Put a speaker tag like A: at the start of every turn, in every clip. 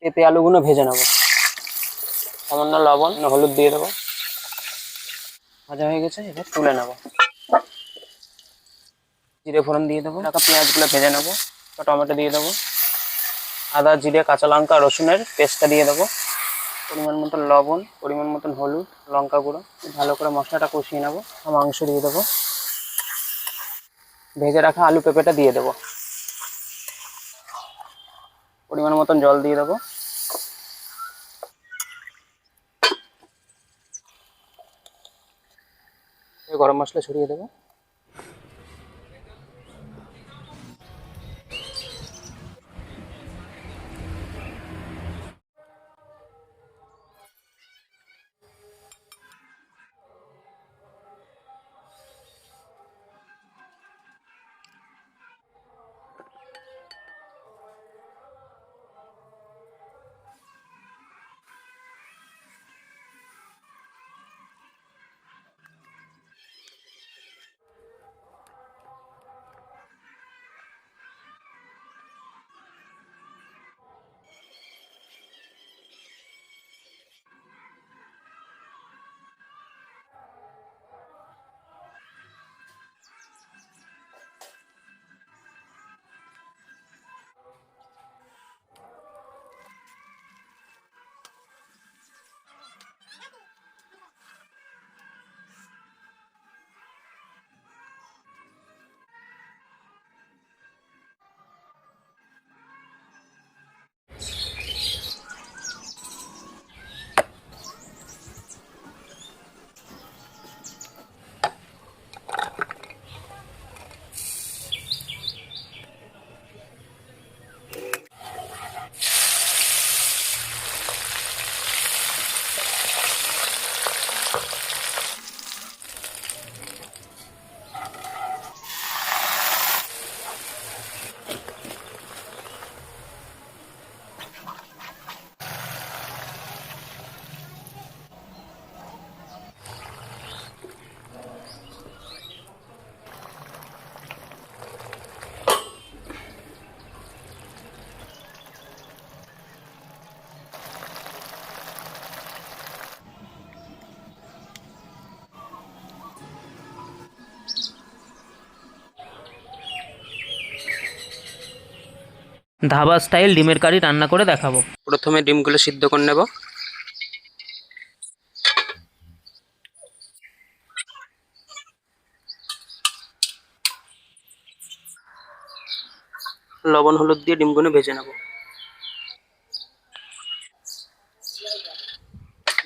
A: পেঁপে আলুগুলো ভেজে নেবো। সামান্য লবণ হলুদ দিয়ে দেবো। ভাজা হয়ে গেছে, এবার তুলে নেবো। জিরে ফোড়ন দিয়ে দেবো। রাখা পেঁয়াজগুলো ভেজে নেবো। টমেটো দিয়ে দেবো। আদা জিরে কাঁচা লঙ্কা রসুনের পেস্টটা দিয়ে দেবো। পরিমাণ মতো লবণ, পরিমাণ মতন হলুদ, লঙ্কা গুঁড়ো। ভালো করে মশলাটা কষিয়ে নেবো। মাংস দিয়ে দেবো। ভেজে রাখা আলু পেঁপেটা দিয়ে দেবো। পরিমাণ মতন জল দিয়ে দেবো। গরম মশলা ছড়িয়ে দেবো।
B: ধাবা স্টাইল ডিমের কারি রান্না করে দেখাবো।
A: প্রথমে ডিমগুলো সিদ্ধ করে নেব। লবণ হলুদ দিয়ে ডিমগুলো ভেজে নেব।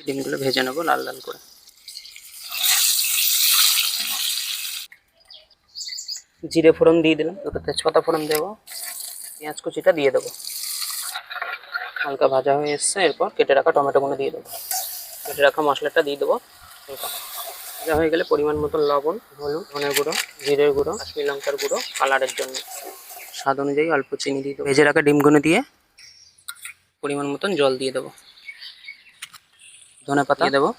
A: ডিমগুলো ভেজে নেব লাল লাল করে। জিরে ফোড়ন দিয়ে দিলাম, দুটো তেজপাতা ফোড়ন দেবো। পেঁয়াজ কুচিটা দিয়ে দেবো। হালকা ভাজা হয়ে এসছে, এরপর কেটে রাখা টমেটোগুলো দিয়ে দেবো। কেটে রাখা মশলাটা দিয়ে দেবো। ভাজা হয়ে গেলে পরিমাণ মতো লবণ, হলুদ, ধনের গুঁড়ো, জিরের গুঁড়ো, কাশ্মীর লঙ্কার গুঁড়ো, কালারের জন্য স্বাদ অনুযায়ী অল্প চিনি দিয়ে দেবো। ভেজে রাখা ডিমগুলো দিয়ে পরিমাণ মতন জল দিয়ে দেবো। ধনেপাতা দিয়ে দেবো।